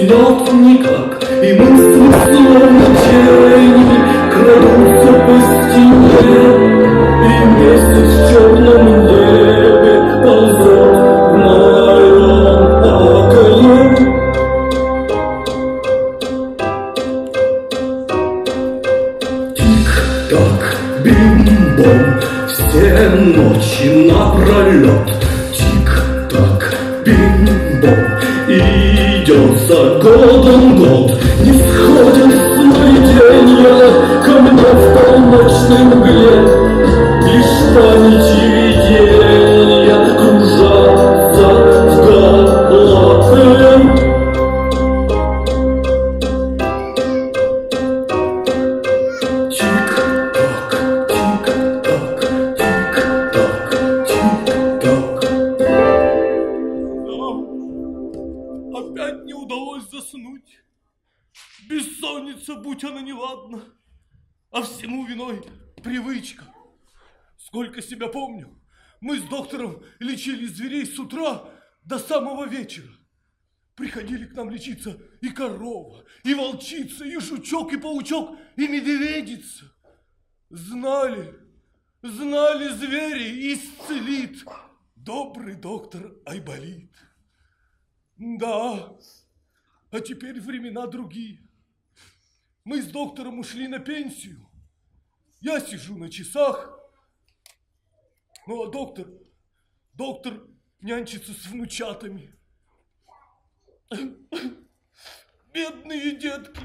идет никак, и мысли словно тени крадутся по стене, и месяц в черном небе ползет в моем окне. Тик-так, бим-бом, все ночи напролет. Тик-так, бим-бом, идет за годом год. Не сходят сновиденья ко мне в полночной мгле. Лишь память и виденья кружатся в голове. Опять не удалось заснуть. Бессонница, будь она неладна, а всему виной привычка. Сколько себя помню, мы с доктором лечили зверей с утра до самого вечера. Приходили к нам лечиться и корова, и волчица, и жучок, и паучок, и медведица. Знали звери, исцелит добрый доктор Айболит. Да, а теперь времена другие. Мы с доктором ушли на пенсию. Я сижу на часах. Ну, а доктор нянчится с внучатами. Бедные детки.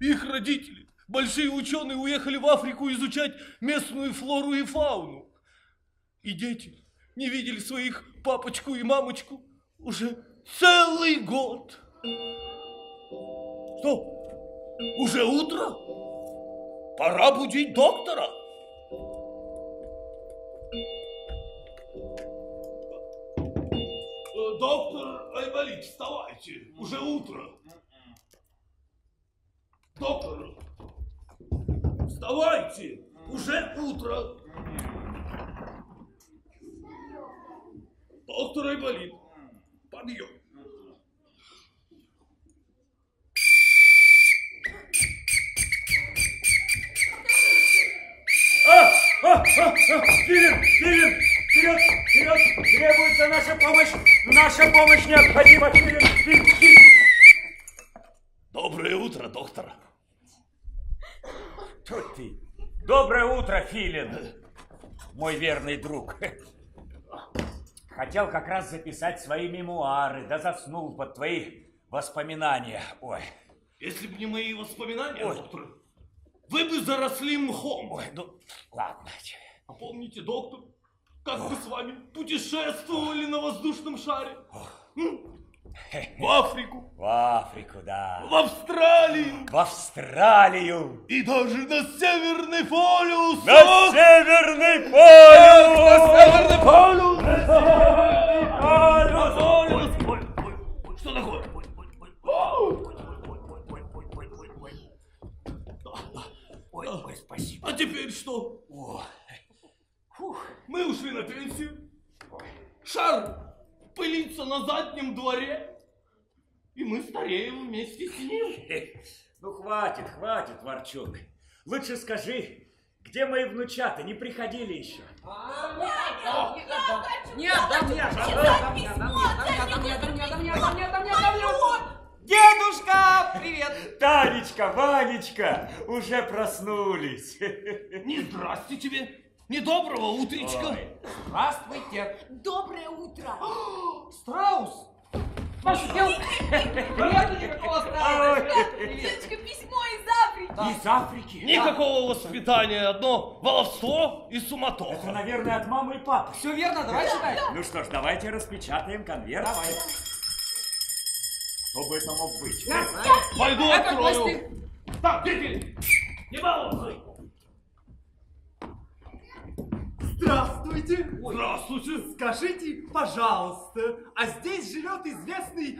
Их родители, большие ученые, уехали в Африку изучать местную флору и фауну. И дети не видели своих папочку и мамочку уже целый год. Что? Уже утро? Пора будить доктора. Доктор Айболит, вставайте. Уже утро. Доктор, вставайте. Уже утро. Доктор Айболит, подъем. Филин, вперед, требуется наша помощь необходима, Филин. Доброе утро, доктор. Тут ты. Доброе утро, Филин, мой верный друг. Хотел как раз записать свои мемуары, да заснул под твои воспоминания. Ой. Если бы не мои воспоминания, доктор, вы бы заросли мхом. Ой, ну, ладно. А помните, доктор, как мы с вами путешествовали на воздушном шаре? В Африку. В Африку, да. В Австралию. В Австралию. И даже на Северный полюс. На Северный полюс. На Северный полюс. На полюс. Что такое? Ой, спасибо. А теперь что? Мы ушли на пенсию. Шар пылится на заднем дворе. И мы стареем вместе с ним. Ну, хватит, Ворчун. Лучше скажи, где мои внучата? Не приходили еще? Дедушка, привет! Танечка, Ванечка, уже проснулись. Не здрасте тебе, не доброго утречка. Здравствуйте. Доброе утро. Страус! Привет, никакого страуса. Дедушка, письмо из Африки. Из Африки? Никакого воспитания, одно баловство и суматоха. Это, наверное, от мамы и папы. Все верно, давай читай. Ну что ж, давайте распечатаем конверт. Давай. Кто бы это мог быть? Пойду Это открою. гости. Так, дети, не балуйся. Здравствуйте! Здравствуйте. Скажите, пожалуйста, а здесь живет известный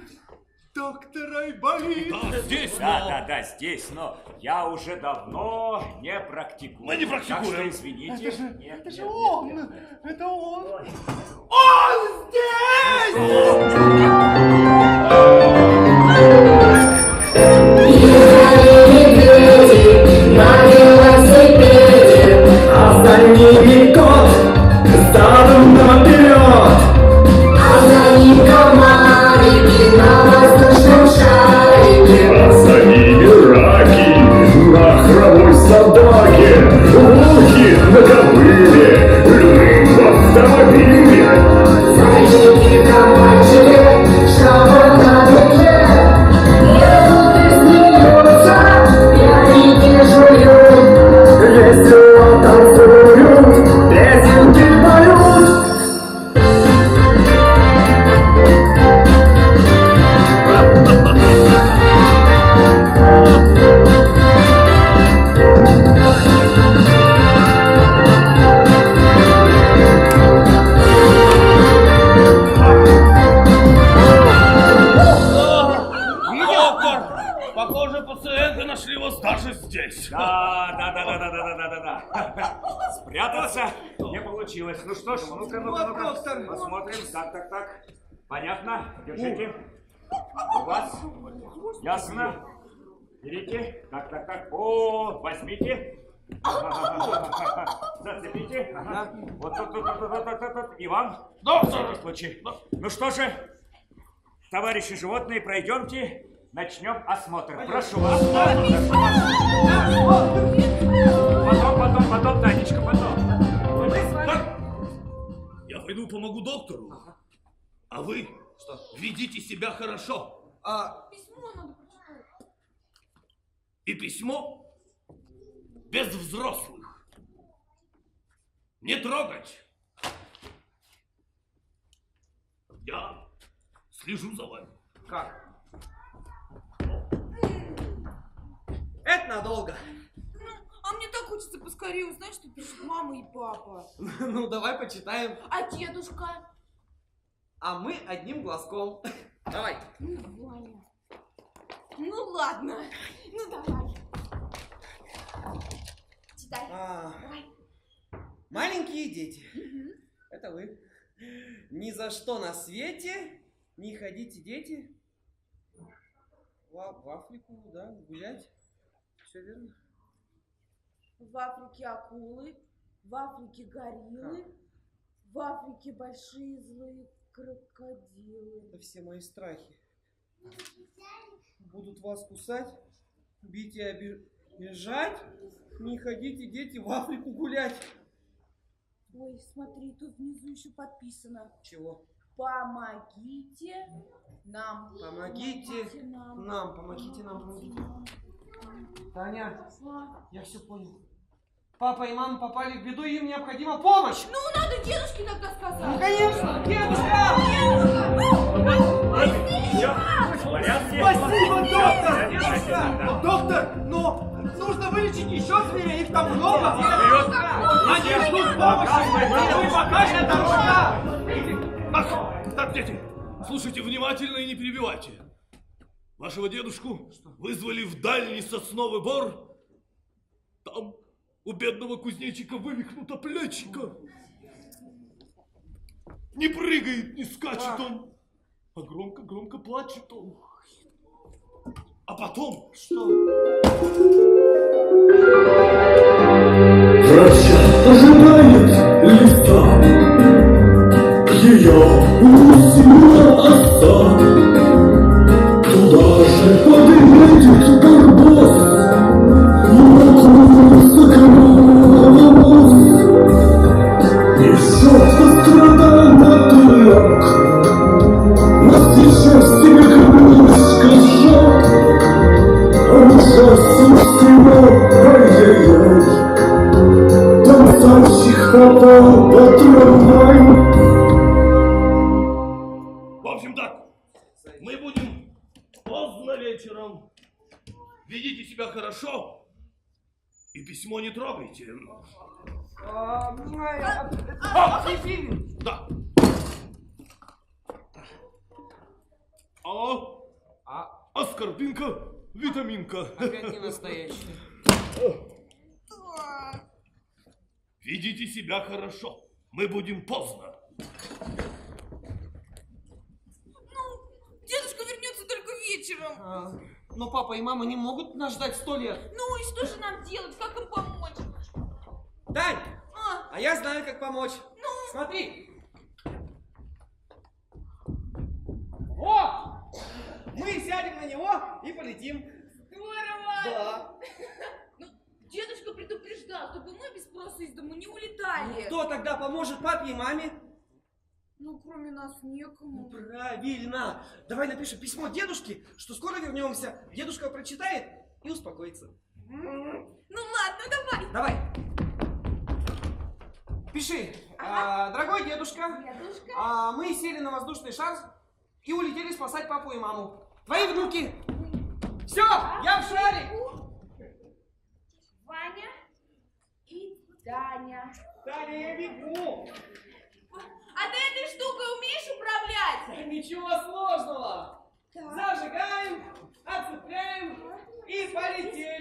доктор Айболит? Да, здесь, Да, здесь, но я уже давно не практикую. Мы не практикуем. Так что извините. Это же он! Это он! Он здесь! нашли вас даже здесь. Да. Спрятаться не получилось. Ну что ж, ну-ка, посмотрим. Так. Понятно? Держите. У вас? Ясно? Берите. Так. О, возьмите. Зацепите. Вот тут. И вам. Да, в всякий случай. Ну что же, товарищи животные, пройдемте. Начнем осмотр. Прошу вас. Потом, Танечка, потом. Я пойду помогу доктору. А вы ведите себя хорошо. Письмо надо прочитать. И письмо без взрослых. Не трогать. Я слежу за вами. Как? Это надолго. А мне так хочется поскорее узнать, что пишут мама и папа. Ну, давай почитаем. А дедушка? А мы одним глазком. Давай. Ваня. Ну ладно. Ну давай. Читай. Давай. Маленькие дети. Это вы. Ни за что на свете не ходите, дети, в Африку, да, гулять. Все верно? В Африке акулы, в Африке гориллы, в Африке большие злые крокодилы. Это все мои страхи. Будут вас кусать, бить и обижать. Не ходите, дети, в Африку гулять. Ой, смотри, тут внизу еще подписано. Чего? Помогите нам. Помогите нам, помогите нам. Таня, я все понял. Папа и мама попали в беду, им необходима помощь. Ну, надо дедушке тогда сказать. Ну, конечно, дедушка! Спасибо, доктор! Доктор, но нужно вылечить еще зверей, их там много. Они ждут помощи, вы покажете дорога. Так, дети, слушайте внимательно и не перебивайте. Вашего дедушку вызвали в дальний сосновый бор. Там у бедного кузнечика вывихнуто плечико. Не прыгает, не скачет он, а громко плачет он. А потом... Что? Врача ожидает листа, ее усила оса. Туда же подъедет барбос, накрылся кровос. Еще пострадал мотылек, но сейчас тебе крылышко сжег. Ужасно всего, ай-яй-яй, танцовщик попал под трамвай. В общем так, мы будем поздно вечером. Ведите себя хорошо и письмо не трогайте. Да. А скорбинка, витаминка. Опять не настоящий. Ведите себя хорошо. Мы будем поздно. Дедушка вернется только вечером. Но папа и мама не могут нас ждать 100 лет. Ну и что же нам делать? Как им помочь? Тань, а я знаю, как помочь. Смотри. О! Мы сядем на него и полетим. Здорово! Да. Ну, дедушка предупреждал, чтобы мы без спроса из дома не улетали. Кто тогда поможет папе и маме? Ну, кроме нас некому. Правильно. Давай напишем письмо дедушке, что скоро вернемся. Дедушка прочитает и успокоится. Ну ладно, давай. Давай. Пиши. Дорогой дедушка, мы сели на воздушный шар и улетели спасать папу и маму. Твои внуки. Все, я в шаре. Ваня и Таня. Таня, я бегу. А ты этой штукой умеешь управлять? Ничего сложного. Зажигаем, отцепляем и полетели.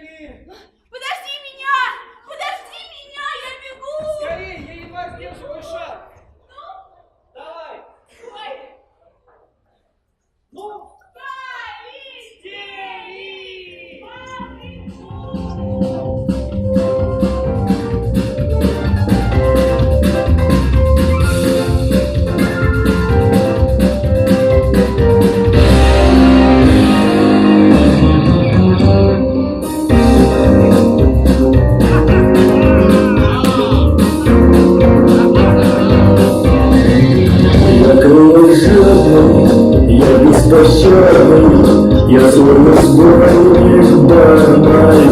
Я свой разбойник бармалей.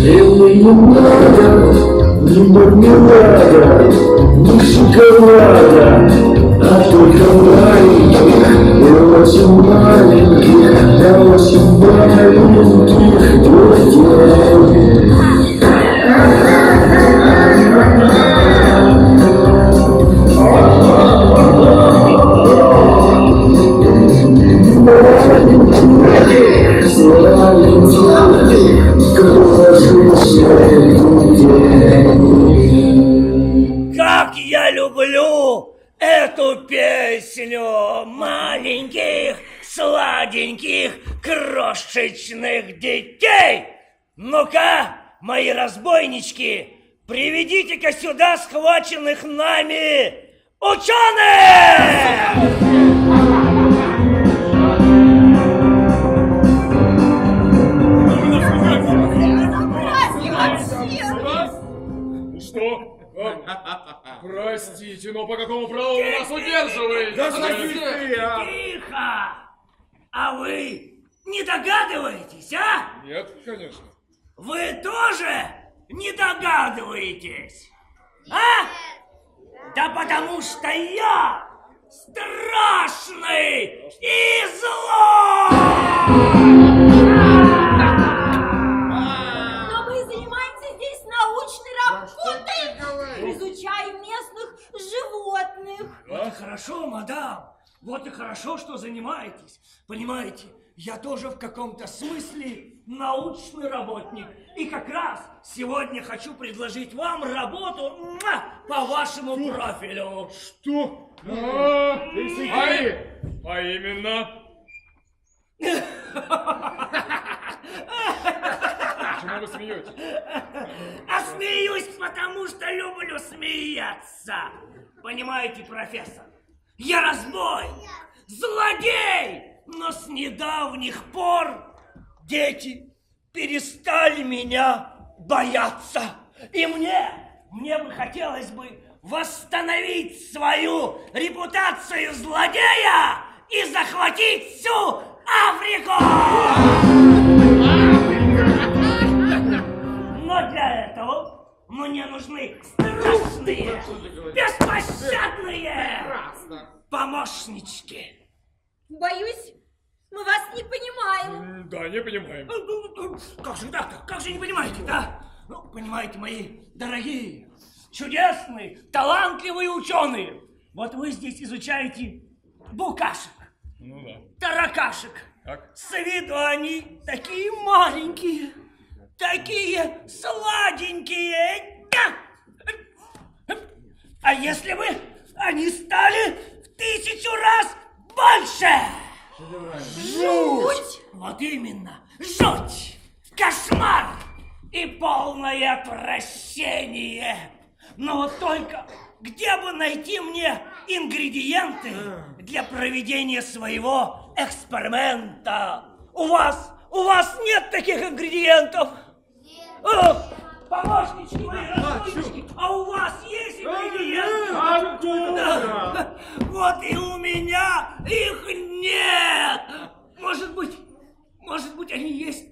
И мне не надо ни мармелада, ни шоколада, а только маленьких, и очень маленьких, да очень маленьких друзей. Как я люблю эту песню маленьких, сладеньких, крошечных детей! Ну-ка, мои разбойнички, приведите-ка сюда схваченных нами ученых! Что? Простите, но по какому праву вы нас удерживаете? Тихо! А вы не догадываетесь, а? Нет, конечно. Вы тоже не догадываетесь? А? Да потому что я страшный и злой! Но мы занимаемся здесь научной работой. Изучаем местных животных. Вот и хорошо, мадам. Вот и хорошо, что занимаетесь. Понимаете, я тоже в каком-то смысле научный работник. И как раз сегодня хочу предложить вам работу по вашему профилю. Что? А именно? Почему вы смеетесь? А смеюсь, потому что люблю смеяться. Понимаете, профессор? Я разбой, злодей, но с недавних пор дети перестали меня бояться. И мне бы хотелось бы восстановить свою репутацию злодея и захватить всю Африку! Но для этого мне нужны страшные, беспощадные помощнички. Боюсь, мы вас не понимаем. Да, не понимаем. Как же так-то? Как же не понимаете, да? Ну, понимаете, мои дорогие, чудесные, талантливые ученые. Вот вы здесь изучаете букашек, Ну да. таракашек. Так. С виду они такие маленькие, такие сладенькие. А если бы они стали в 1000 раз больше? Жуть! Вот именно, жуть, кошмар и полное отвращение. Но вот только где бы найти мне ингредиенты для проведения своего эксперимента? У вас нет таких ингредиентов? Нет. Помощнички мои, разбойнички, а у вас есть ингредиенты? Откуда? Вот и у меня их нет. Может быть, они есть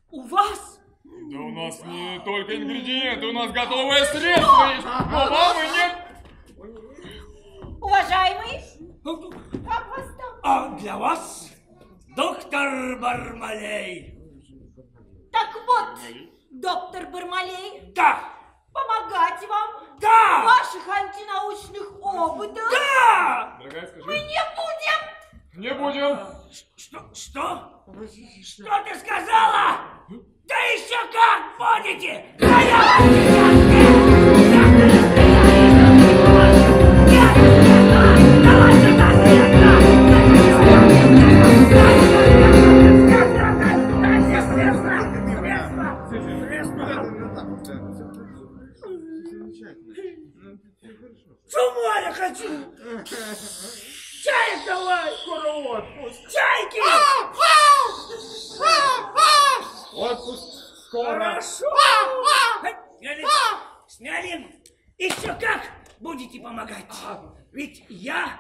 у вас? Да у нас не только ингредиенты, у нас готовое средство есть, но вам и нет. Уважаемый, как вас там? А для вас доктор Бармалей. Так вот, доктор Бармалей, Да, помогать вам в да, ваших антинаучных опытах Дорогая, мы скажи. не будем. Не будем. Что? Что ты сказала? Да еще как будете! Да я вас сейчас... Давай сюда, с ума я хочу! Чай давай! Скоро отпуск! Чайки! Отпуск скоро. Хорошо! Сняли! Еще как будете помогать! Ведь я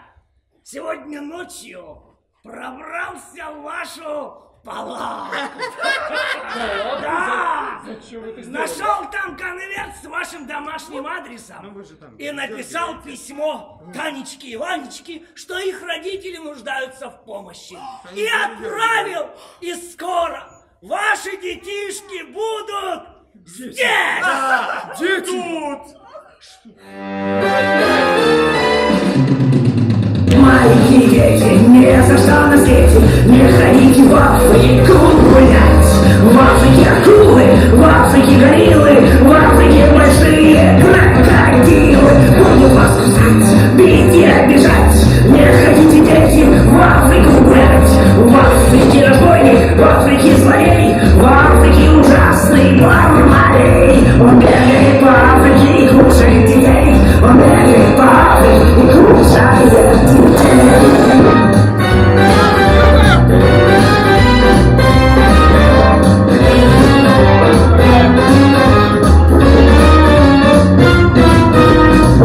сегодня ночью пробрался в вашу палату. Да! Нашел там конверт с вашим домашним адресом и написал письмо Танечке и Ванечке, что их родители нуждаются в помощи. И отправил, и скоро ваши детишки будут здесь! Тут! Маленькие дети, не за что на свете не ходите в Африку гулять. В Африке акулы, в Африке гориллы, в Африке большие крокодилы. Будут вас кусать, бить и обижать. Не ходите, дети, в Африку гулять. В Африке разбойник, в Африке злодей, в Африке ужасный Бармалей. Он бегает по Африке и кушает детей. Он бегает по Африке и кушает детей.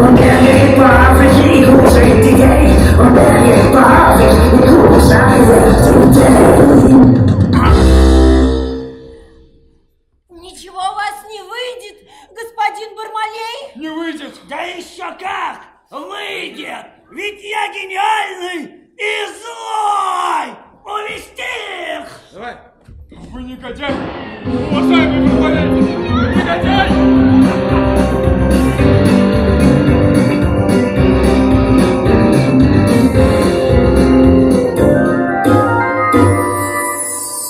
Он бегает по Африке и кушает детей. Он бегает по Африке и кушает детей. Ничего у вас не выйдет, господин Бармалей. Не выйдет! Да еще как выйдет! Ведь я гениальный и злой! Увести их! Давай! Вы негодяй! Уважаемый Бармалей! Негодяй!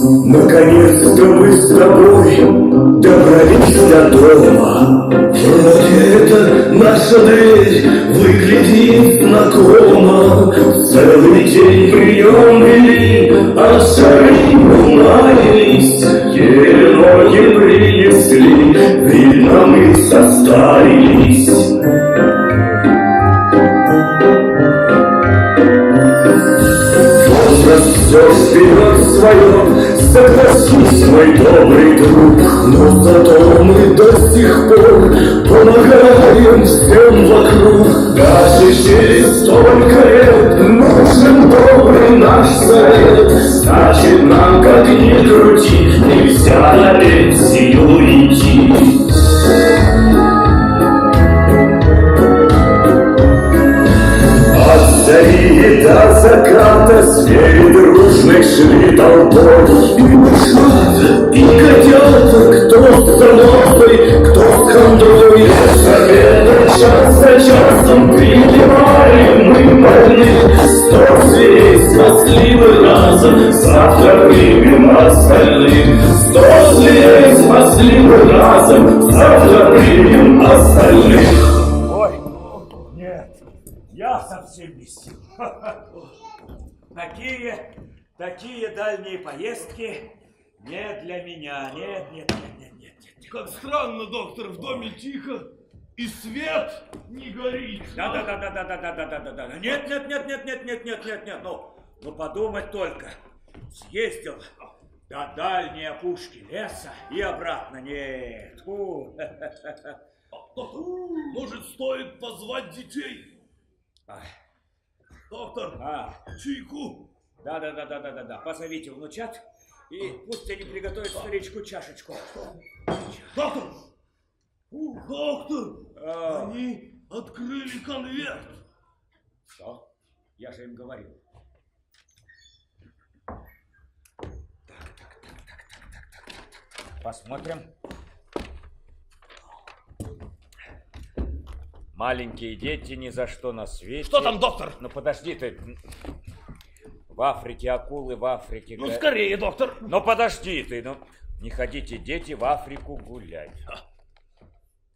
Наконец-то мы с тобой добрались до дома. Вроде это наша дверь выглядит знакомо. Целый день прием вели, а шары умаялись. Еле ноги принесли, видно мы состарились. Все вперед свое, согласись, мой добрый друг. Но зато мы до сих пор помогаем всем вокруг. Даже через столько лет нужен добрый наш совет. Значит, нам, как ни крути, нельзя на пенсию идти. От зари до заката звери дружно шли толпой. И мышата, и котята, кто с занозой, кто с хандрой. С обеда час за часом принимали мы больных. 100 зверей спасли мы разом, завтра примем остальных. 100 зверей спасли мы разом, завтра примем остальных. Я совсем без сил. Такие дальние поездки не для меня. Нет. Как странно, доктор, в доме тихо, и свет не горит. Да. Нет. Ну подумать только. Съездил до дальней опушки леса и обратно. Нет. Может, стоит позвать детей? Доктор, чайку? Да. Позовите внучат, и пусть они приготовят старичку чашечку. Доктор! Доктор! Они открыли конверт. Что? Я же им говорил. Так. Посмотрим. Маленькие дети ни за что на свете. Что там, доктор? Ну подожди ты. В Африке акулы, в Африке... Ну скорее, доктор. Ну подожди ты, не ходите, дети, в Африку гулять.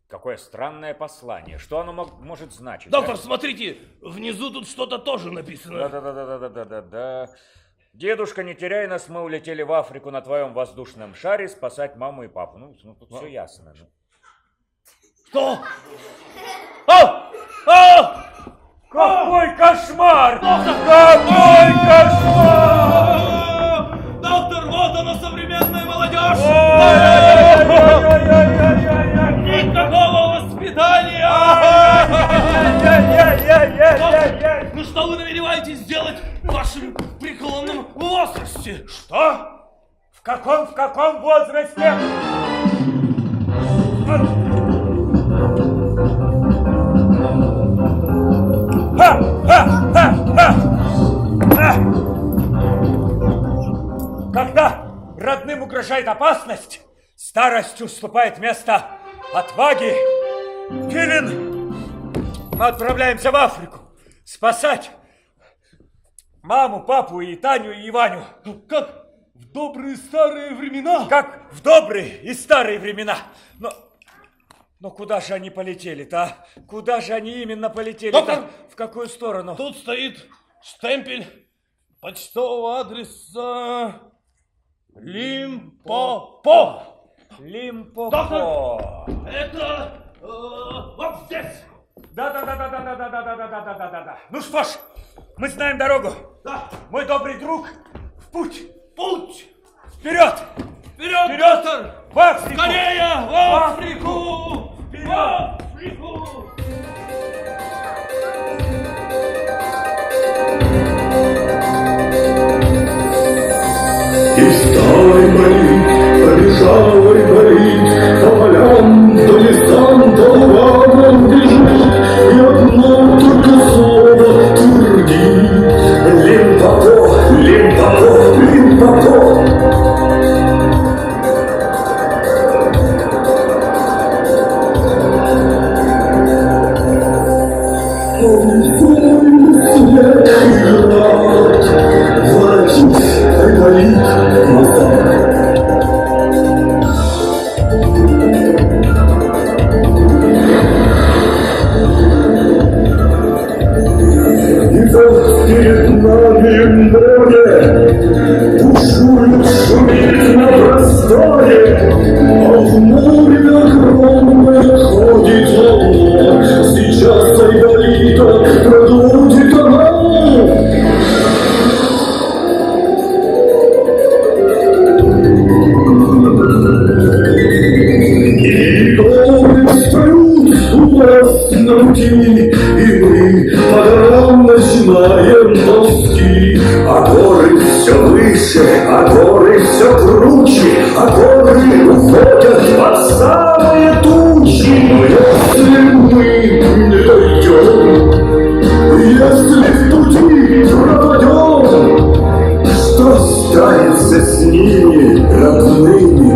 Какое странное послание. Что оно может значить? Доктор, смотрите, внизу тут что-то тоже написано. Да. Дедушка, не теряй нас, мы улетели в Африку на твоем воздушном шаре спасать маму и папу. Ну тут все ясно. Что? Какой кошмар! Какой кошмар! Доктор, вот она, современная молодежь! Никакого воспитания! Ну что вы намереваетесь сделать вашим преклонным возрасте. Что? В каком возрасте? Когда родным угрожает опасность, старость уступает место отваге. Филин, мы отправляемся в Африку спасать маму, папу и Таню и Иваню. Как в добрые старые времена. Как в добрые и старые времена. Но куда же они полетели-то, а? Куда же они именно полетели-то? Доктор, в какую сторону? тут стоит штемпель почтового адреса Лимпопо. Лимпопо. Доктор, это вот здесь. Да. Ну что ж, мы знаем дорогу. Да. Мой добрый друг, в путь. Путь. Вперед! Вперед, доктор! В Африку! Скорее, в Африку! Вперед! В Африку! И старый болит, побежал и болит, по полям, по лесам, по лугам бежит, и одно только слово твердит: Лимпопо, Лимпопо, Лимпопо. Перед нами море бушует, шумит на просторе, а в море огромное ходит волна. Сейчас Айболита продудит она. И горы встают у нас на пути, и мы по горам начинаем ползти. А горы все выше, а горы все круче, а горы уходят под самые тучи. Но если мы не дойдем, если в пути пропадем, что станется с ними родными,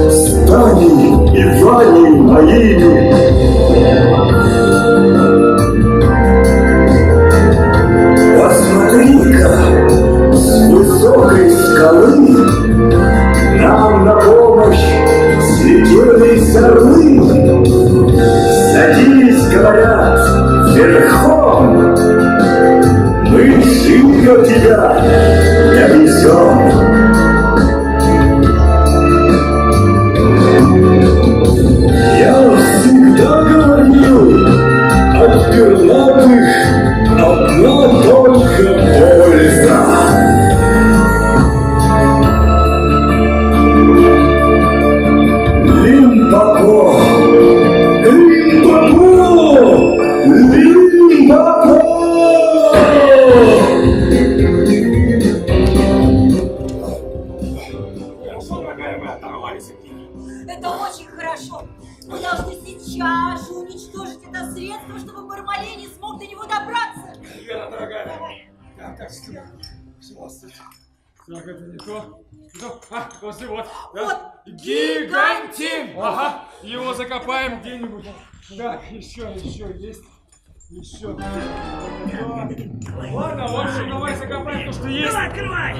с Таней и Ваней моими? Посмотри-ка, с высокой скалы нам на помощь слетелись орлы. Садись, говорят, верхом, мы живо тебя довезем. Я всегда говорил, от пернатых одна только польза. Лимпопо, Лимпопо, Лимпопо! Это очень хорошо. Мы должны сейчас же уничтожить это средство, чтобы Бармалей не смог до него добраться. Вера, дорогая. Давай. Так, так, это не то. Возле вот. Вот. Гигантин! Ага, его закопаем где-нибудь. Так, еще есть. Еще. Ладно, в общем, давай закопаем то, что есть. Давай, открывай!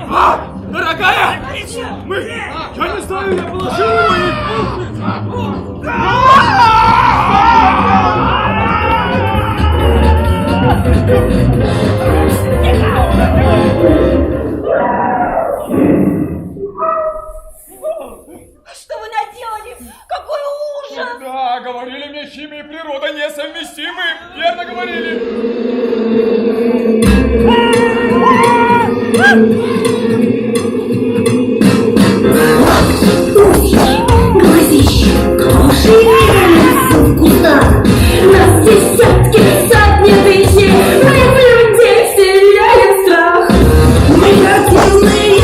Дорогая! Мы... Я не знаю, я положил его и... Что вы наделали? Какой ужас! Да, говорили мне, химия и природа несовместимы. Верно говорили. Глазище, шевелится в кустах. Нас десятки, сотни тысяч, мы в людей вселяем страх. Мы противные,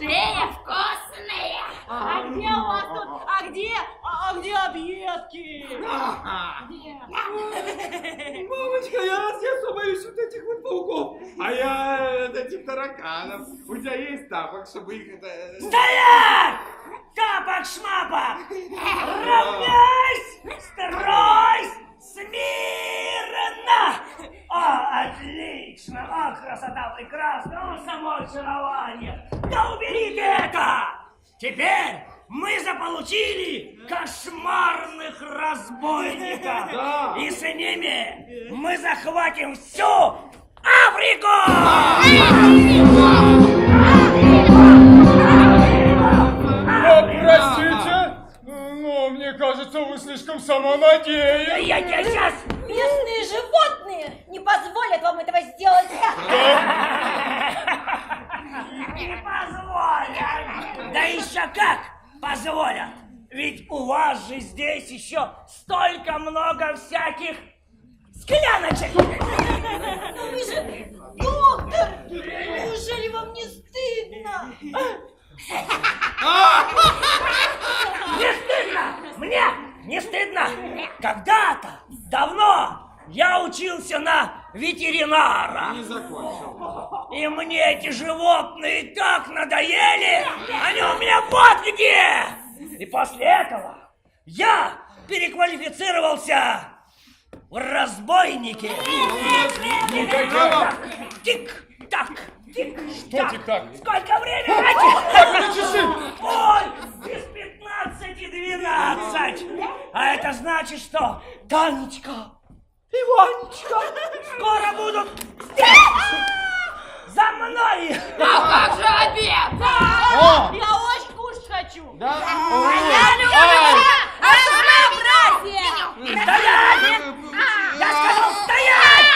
большие, вкусные. А где у вас тут? А где объедки? Мамочка, я с детства боюсь вот этих вот пауков. А я этих тараканов. У тебя есть тапок, чтобы их это... Стоять! Тапок-шмапок! Равняйсь! Стройсь! Смирно! О, отлично! О, красота прекрасна! О, само очарование! Да уберите это! Теперь мы заполучили кошмарных разбойников! Да. И с ними мы захватим всю Африку! Простите, но мне кажется, вы слишком самонадеянны. Я тебя сейчас... Местные животные не позволят вам этого сделать. Не позволят! Да еще как позволят! Ведь у вас же здесь еще столько много всяких скляночек! Но вы же доктор! Неужели вам не стыдно? Не стыдно! Мне не стыдно! Когда-то, давно, я учился на ветеринара. Не закончил. И мне эти животные так надоели! Они у меня вот где! И после этого я переквалифицировался в разбойники. Тик-так, тик-так. Что тик-так? Сколько времени? Ой, без 15:12. А это значит, что Танечка и Ванечка скоро будут здесь! За мной! А как же обед? Я очень кушать хочу. Да? Я люблю разнообразие. Стоять! Я сказал стоять!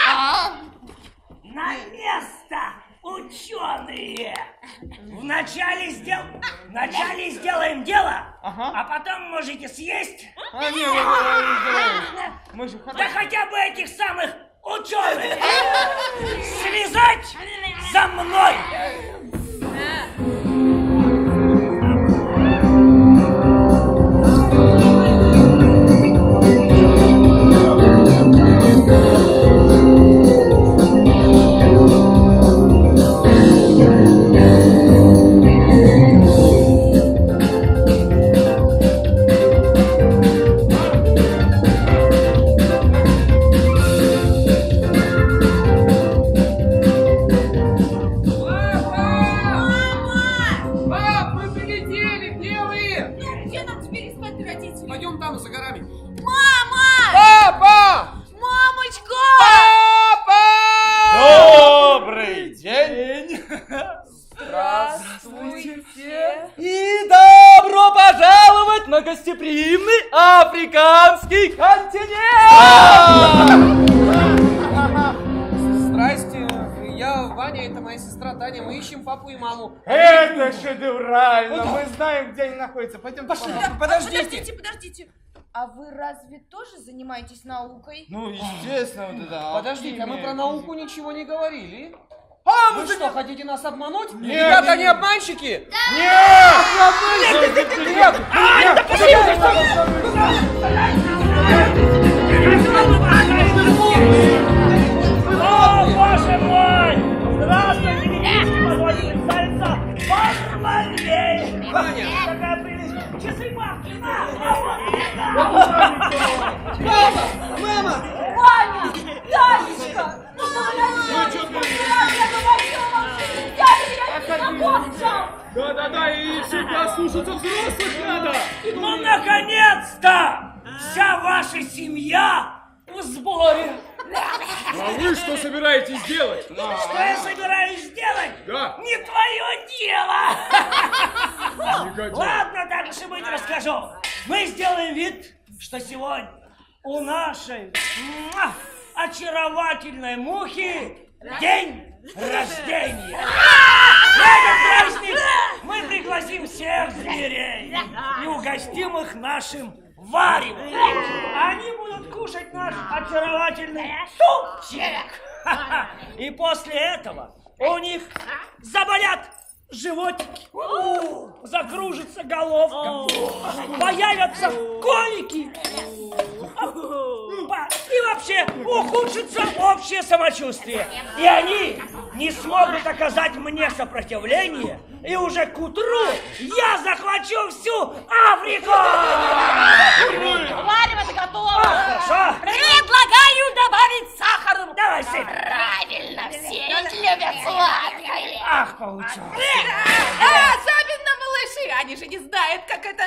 На место, ученые! Вначале сделаем дело, а потом можете съесть. Да хотя бы этих самых ученых связать за мной! Пойдем там, за горами. Мама! Папа! Мамочка! Папа! Добрый день! Здравствуйте! И добро пожаловать на гостеприимный африканский континент! Здрасте, я Ваня, это моя сестра Таня, мы ищем папу и маму. Это шедеврально! Мы знаем, где они находятся. Пойдем. Пошли. Подождите. А вы разве тоже занимаетесь наукой? Ну, естественно, вот это. Подождите, а мы про науку ничего не говорили. А, Вы что, хотите нас обмануть? Нет, Ребята, они обманщики? О, боже мой! Здравствуйте, девочки, позвольте представиться. Бармалей! Ваня! Какая прелесть! Часы бабки, на! Мама! Ваня! Танечка! Ну что вы начнете? Я говорила вам, что нельзя доверять незнакомцам! Да-да-да, и всегда слушаться взрослых надо! Ну, наконец-то! Вся ваша семья в сборе! А вы что собираетесь делать? Что я собираюсь сделать? Да. Не твое дело! Негодяй. Ладно, так уж и быть расскажу. Мы сделаем вид, что сегодня у нашей очаровательной мухи день рождения. На этот праздник мы пригласим всех зверей и угостим их нашим варевом. Они будут кушать наш очаровательный супчик. И после этого у них заболят животики, закружится головка, появятся колики и вообще ухудшится общее самочувствие. И они не смогут оказать мне сопротивление, и уже к утру я захвачу всю Африку! Варево-то готово. Хорошо. Предлагаю добавить сахару. Давай, сын. Правильно, все любят сладкое. Ах, получилось. Особенно малыши, они же не знают, как это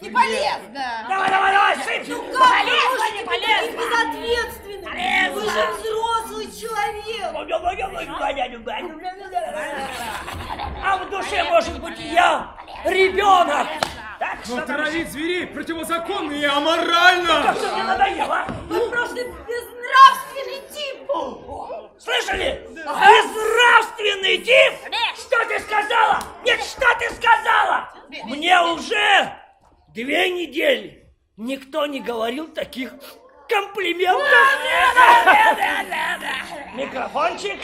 не полезно. Давай, сын. Полезно, не полезно. Безответственный. Вы же взрослый человек. А в душе, может быть, я ребенок. Так Но что травить зверей противозаконно и аморально! как же мне надоело. Вы просто безнравственный тип. Слышали? Безнравственный тип! Что ты сказала? Нет, что ты сказала? Мне уже 2 недели никто не говорил таких комплиментов. Микрофончик.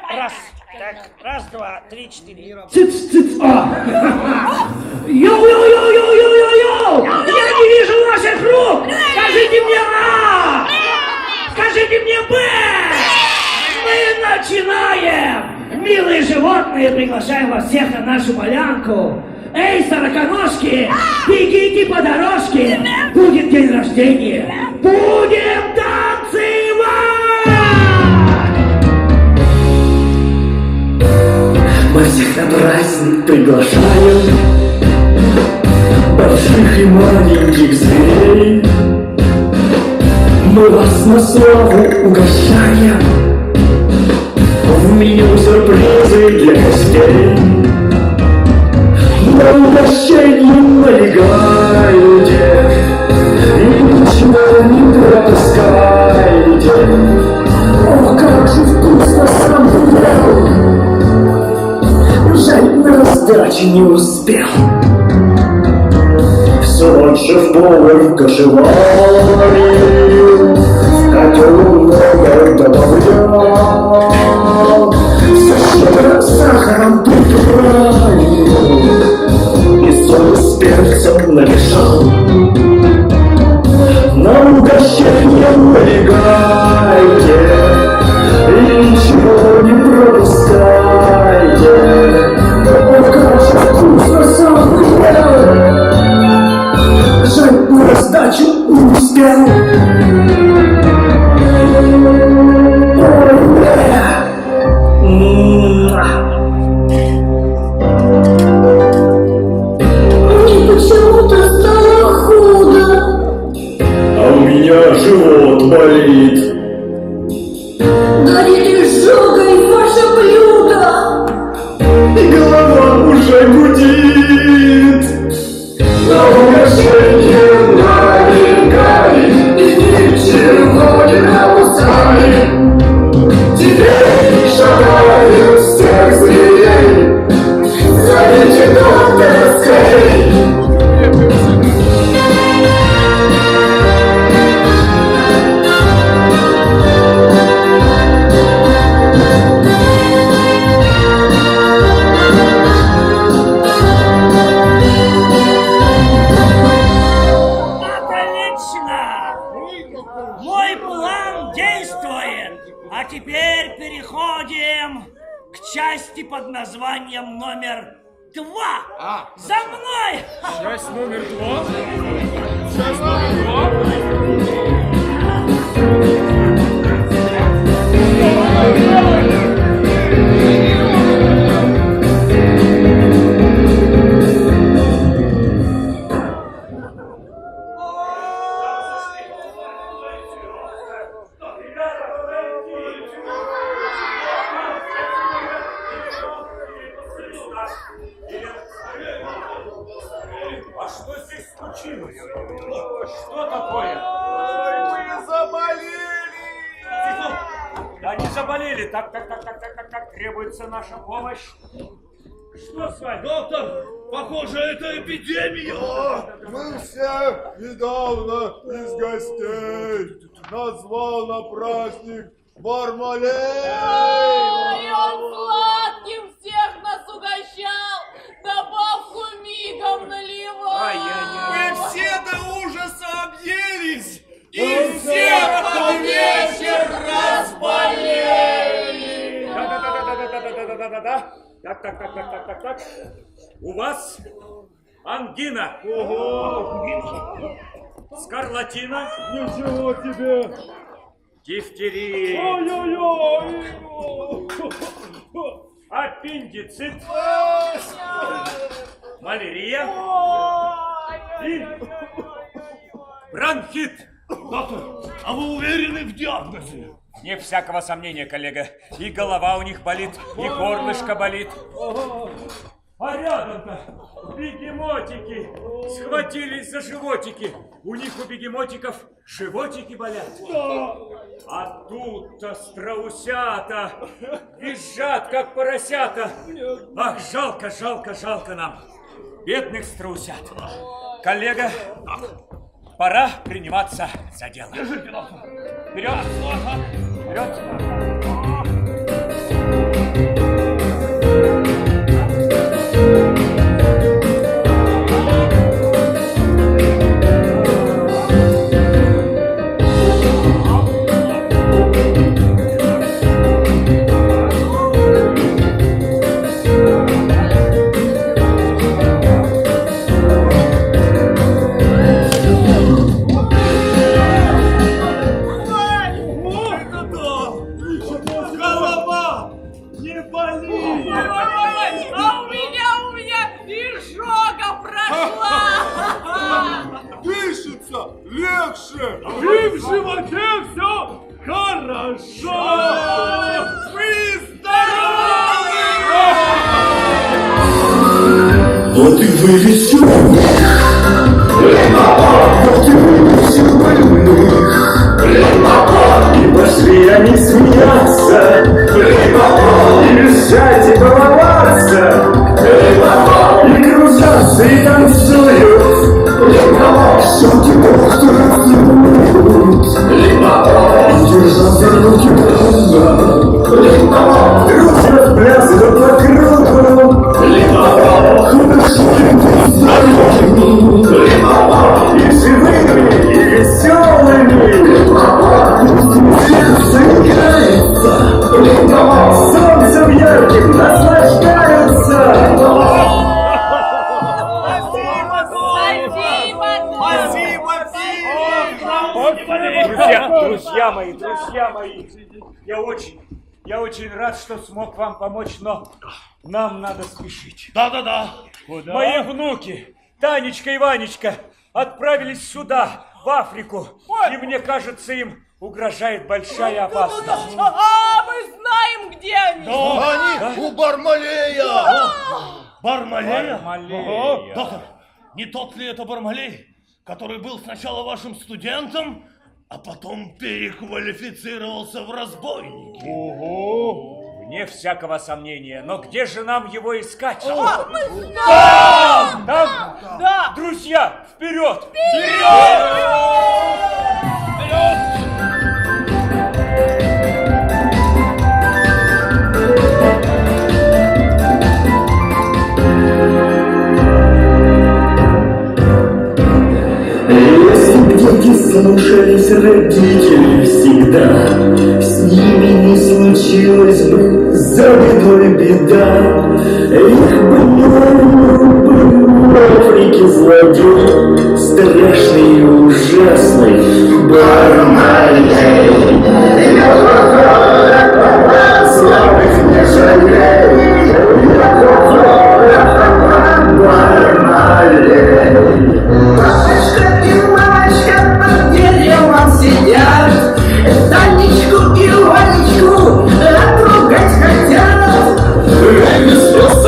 Раз, так, раз, 2, 3, 4. Йоу-йоу-йоу-йоу-йоу-йоу! Я не вижу ваших рук! Скажите мне А! Скажите мне Б! Мы начинаем! Милые животные, приглашаем вас всех на нашу полянку. Эй, сороконожки, бегите по дорожке! Будет день рождения! Будем танцевать! Мы всех на праздник приглашаем больших и маленьких зверей. Мы вас на славу угощаем, в меню сюрпризы для гостей. На угощение налегайте и ничего не пропускайте. Ох, как же вкусно сам ел! Жаль, на раздачу не успел. Все ночь шеф-повар кашеварил, в котел много добавлял, все щедро сахаром приправил и соль с перцем намешал. На угощение налегайте и ничего не пропускайте. Ох, как же вкусно сам ел! Жаль, на раздачу не успел. Мне почему-то стало худо. А у меня живот болит. Горит изжогой ваше блюдо. И голова уже гудит. На угощение налегай и ничего не пропускай. Теперь шагают всех зверей. Зовите доктора скорей. Отлично! Мой план действует. А теперь переходим к части под названием номер 2. За мной! Часть номер 2. А что здесь случилось? Что такое? Мы заболели! Да не заболели. Так, требуется наша помощь. Что с вами? Доктор, похоже, это эпидемия. Мы все недавно из гостей назвал на праздник Бармалей! Ой, он сладким всех нас угощал, добавку мигом наливал. Мы все до ужаса объелись и все все под под вечер вечер разболели. Да-да-да-да-да-да-да-да-да. Так. У вас ангина. Скарлатина. Ничего себе! Дифтерит. Ой-ой-ой! Аппендицит. Малярия. И бронхит. Доктор, а вы уверены в диагнозе? Не всякого сомнения, коллега. И голова у них болит, и горлышко болит. А рядом-то бегемотики схватились за животики. У них у бегемотиков животики болят. А тут-то страусята визжат, как поросята. Ах, жалко нам бедных страусят. Коллега, пора приниматься за дело. Вперед! Вперед! Голова не болит! А у меня изжога прошла. Дышится легче! И в животе все хорошо! Вы здоровы! Вот и вылечу вот и вылечу больных. И пошли они смеяться, и визжать, и баловаться, и кружатся, и танцуют. Все-таки доктора зовут. И держатся руки друга. Друзья плясают по кругу. Художниками здоровыми, и живыми, и веселыми. Сердце играется, солнцем ярким наслаждаются. Друзья мои, я очень рад, что смог вам помочь, но нам надо спешить. Да. Куда? Мои внуки, Танечка и Ванечка, отправились сюда, в Африку, и мне кажется, им угрожает большая опасность. А мы знаем, где они. Они у Бармалея! Бармалея? Бармалея. Доктор, не тот ли это Бармалей, который был сначала вашим студентом, а потом переквалифицировался в разбойники? Вне всякого сомнения, но где же нам его искать? Мы знаем. Там? Да. Друзья, вперед! Если б дети слушались родителей всегда, с ними не случилось бы за бедой беда. Их бы не был в Африке злодей, страшный и ужасный Бармалей. Слабых не жалей, Бармалей. Папочка и мамочка под деревом сидят, Танечку и Ванечку отругать хотят. С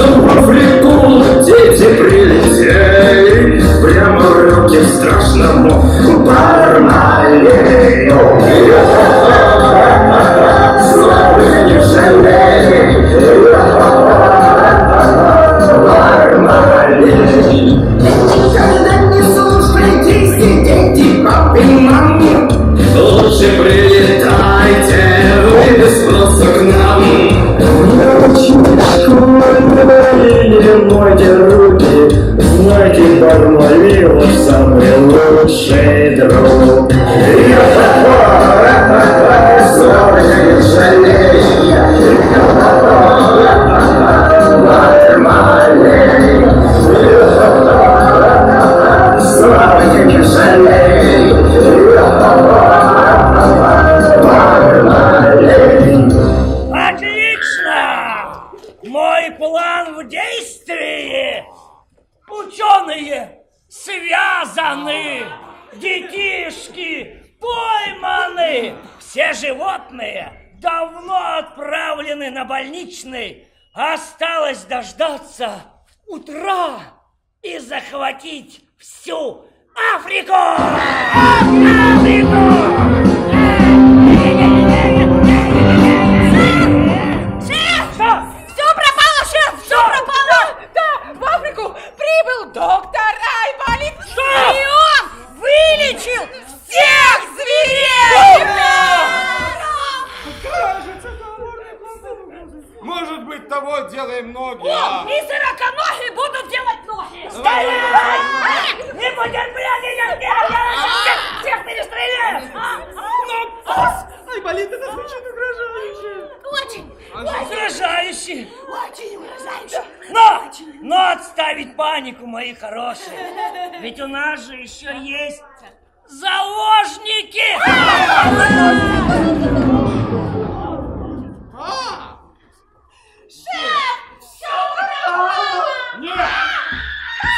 Бармалеев самый лучший друг. Срок не жалей, Бармалеев, срок не жалей, Бармалеев. Отлично! Мой план в действии! Ученые связаны, детишки пойманы, все животные давно отправлены на больничный. Осталось дождаться утра и захватить всю Африку! Африку! Все пропало, шеф! Все пропало! Да, в Африку прибыл доктор Айболит. И он вылечил всех зверей! Может быть, того делаем ноги, О, и сороконогие будут делать ноги! Стоять! Не будет, блядь, всех перестреляют! Айболит, это звучит угрожающе. Очень! Угрожающе! Очень угрожающе! Но отставить панику, мои хорошие! Ведь у нас же еще есть заложники! Нет!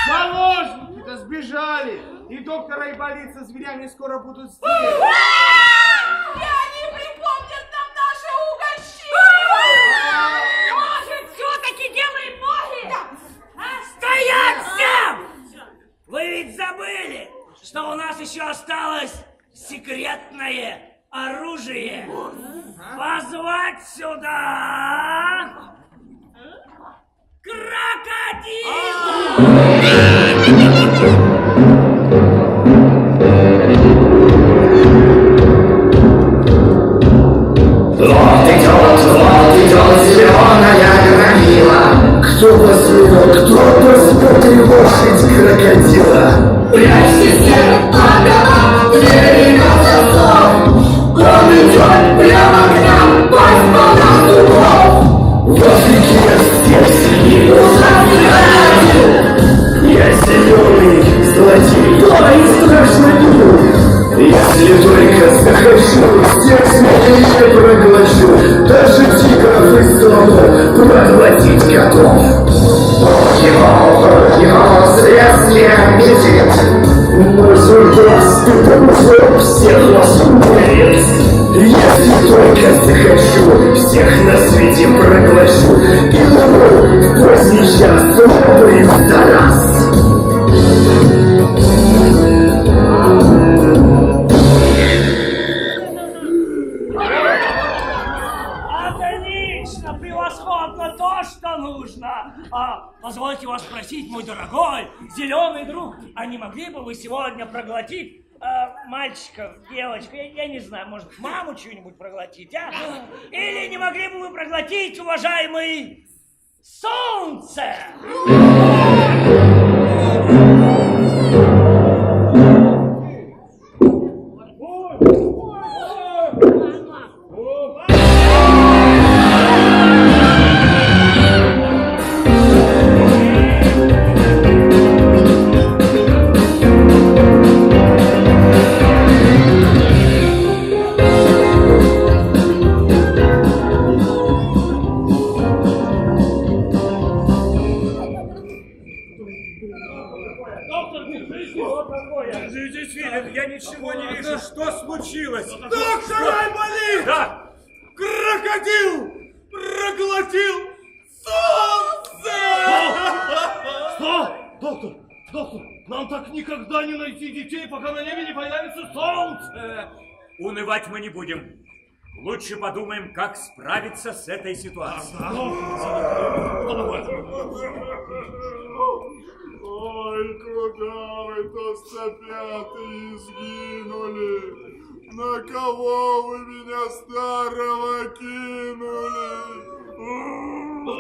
Заложники-то сбежали! И доктор Айболит со зверями скоро будут здесь! И они припомнят нам наше угощение! Может, все-таки делаем ноги? Стоять всем! Вы ведь забыли, что у нас еще осталось секретное оружие? Позвать сюда Вот идет зеленая громила. Кто возьмет лошадь крокодила? Прячьте все от двери на засов. Он идет прямо к нам, пасть полна зубов. В Африке я всех сильнее ужасный радио. Я зеленый злодей, ой, страшный дух. Если только захочу, всех зверей я проглочу, даже тигров и слонов проглотить готов. Его средствие бежит. Мой солдат стыдом всех вас умерит. Если только захочу, всех на свете проглочу и умру в поздний час, добрый за раз. Отлично, превосходно, то, что нужно. Позвольте вас спросить, мой дорогой зеленый друг, а не могли бы вы сегодня проглотить мальчика, девочку, я не знаю, может, маму чью-нибудь проглотить, а? Или не могли бы вы проглотить, уважаемый, солнце? Я ничего не вижу. Что случилось? Доктор Айболит! Да! Крокодил проглотил солнце! Что? Доктор, нам так никогда не найти детей, пока на небе не появится солнце. Унывать мы не будем. Лучше подумаем, как справиться с этой ситуацией. Ой, куда вы, толстопятые, сгинули? На кого вы меня старого кинули?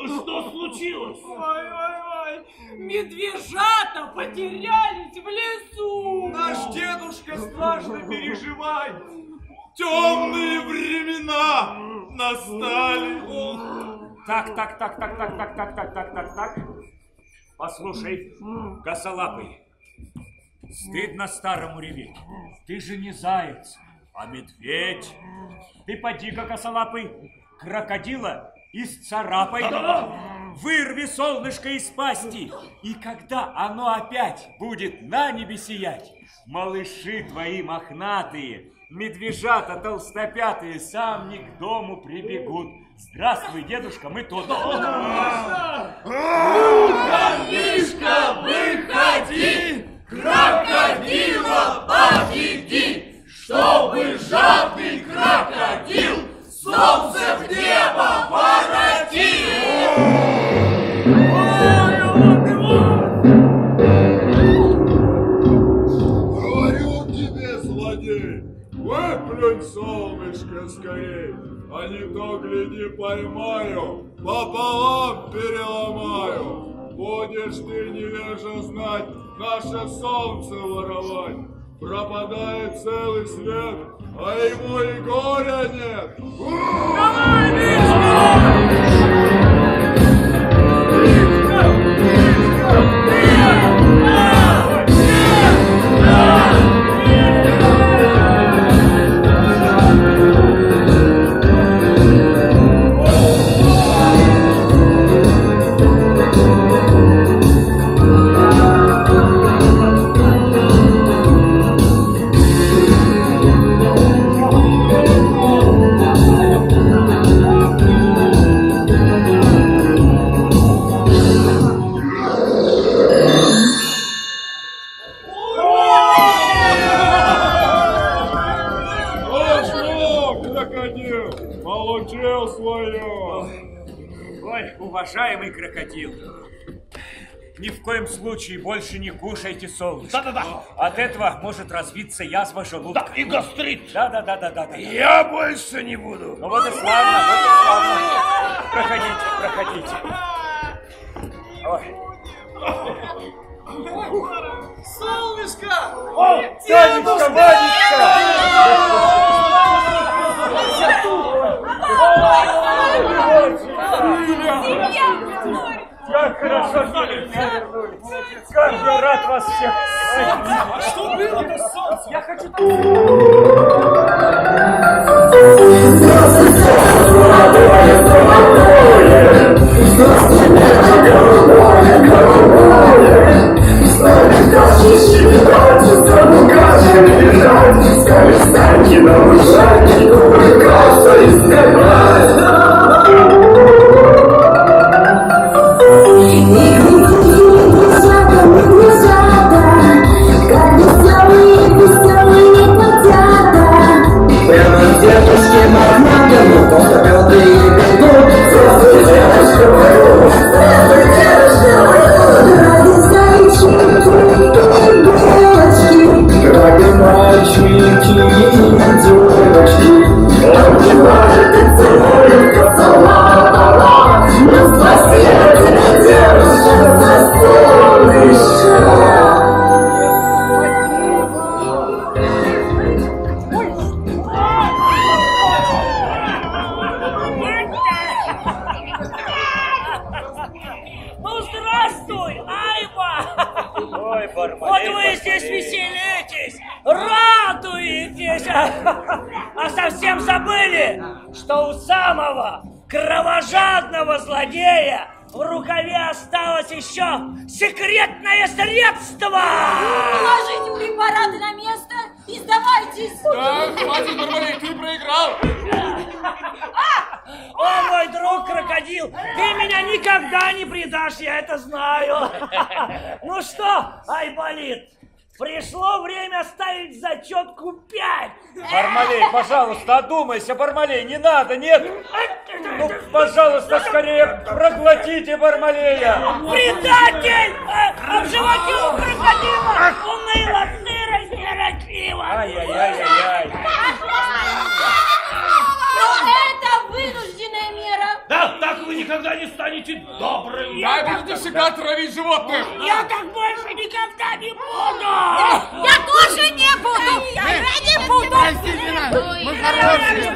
Что случилось? Ой, Медвежата потерялись в лесу. Наш дедушка страшно переживает. Темные времена настали. Так. Послушай, косолапый, стыдно старому реветь. Ты же не заяц, а медведь. Ты поди-ка, косолапый, крокодила исцарапай, вырви солнышко из пасти, и когда оно опять будет на небе сиять, малыши твои мохнатые, медвежата толстопятые сами к дому прибегут. Здравствуй, дедушка, мы тут. Мишка, выходи, крокодила победи, чтобы жадный крокодил солнце в небо воротил. Говорю тебе, злодей, выплюнь солнышко скорей, а не то, гляди, поймаю, пополам переломаю. Будешь ты, невежа, знать, наше солнце воровать. Пропадает целый свет, а ему и горя нет. Давай, получил свое. Ой, уважаемый крокодил, ни в коем случае больше не кушайте солнышко. Да-да-да. От этого может развиться язва желудка. Да, и гастрит. Да. Я больше не буду. Ну вот и славно, вот и славно. Проходите. Ой. Солнышко! О, Танечка, Ванечка! Как хорошо, что вы вернулись. Как я рад вас всех. А что было-то с солнцем? Я хочу А совсем забыли, что у самого кровожадного злодея в рукаве осталось еще секретное средство! Положите препараты на место и сдавайтесь! Да, хватит, Барбарей, ты проиграл! О, мой друг крокодил, ты меня никогда не предашь, я это знаю! Ну что, Айболит? Пришло время ставить зачетку 5. Бармалей, пожалуйста, одумайся, Бармалей, не надо, нет. Ну, пожалуйста, скорее проглотите Бармалея. Предатель! Обживотил крокодила! Уныло, сыро, сиротливо! Ай-яй-яй-яй-яй. Но это вынужденная мера. Да, так вы никогда не станете добрым. Я будете всегда травить животных. Я так больше никогда не буду! Я тоже не буду! Я не буду! Мы хорошие.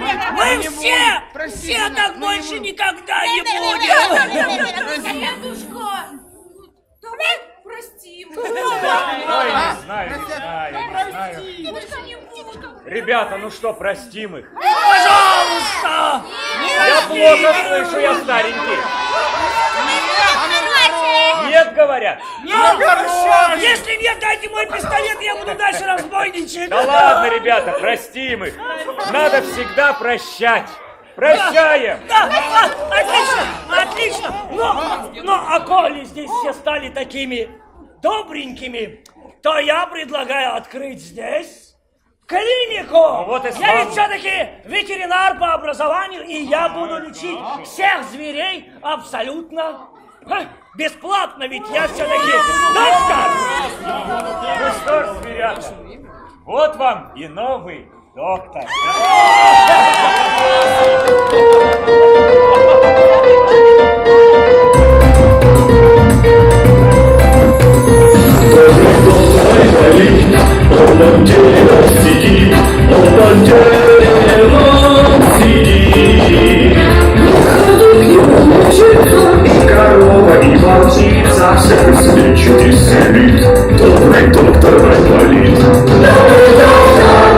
Мы все так больше никогда не будем! Дедушка, давай простим. Ой, не знаю. Ребята, ну что, простим их? Пожалуйста! Я плохо слышу, я старенький. Нет, говорят. Если нет, дайте мой пистолет, я буду дальше разбойничать. Да ладно, ребята, простим их. Надо всегда прощать. Прощаем. Да, отлично. А коли здесь все стали такими добренькими, то я предлагаю открыть здесь клинику. Вот и Я ведь все-таки ветеринар по образованию, и я буду лечить всех зверей абсолютно бесплатно, ведь я все-таки доктор. Ну что ж, зверята, вот вам и новый доктор. Он на деревом сидит, он на деревом сидит. И корова, и волчица, всех излечит и исцелит. Добрый доктор Айболит. Добрый доктор,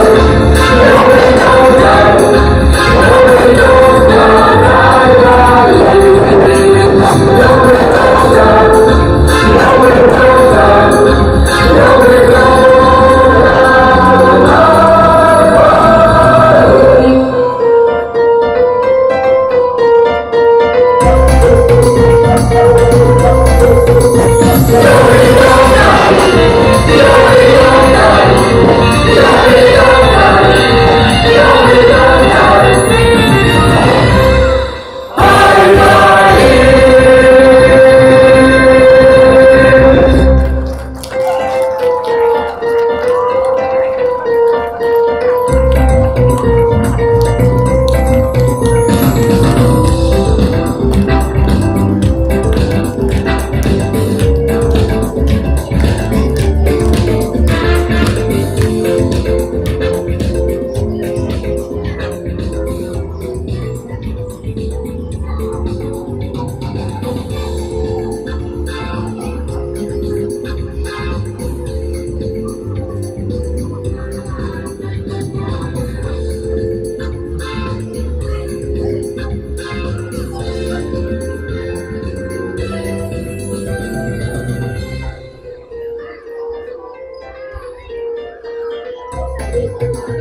добрый доктор, добрый доктор Айболит. Добрый доктор, добрый доктор, добрый доктор. Thank you.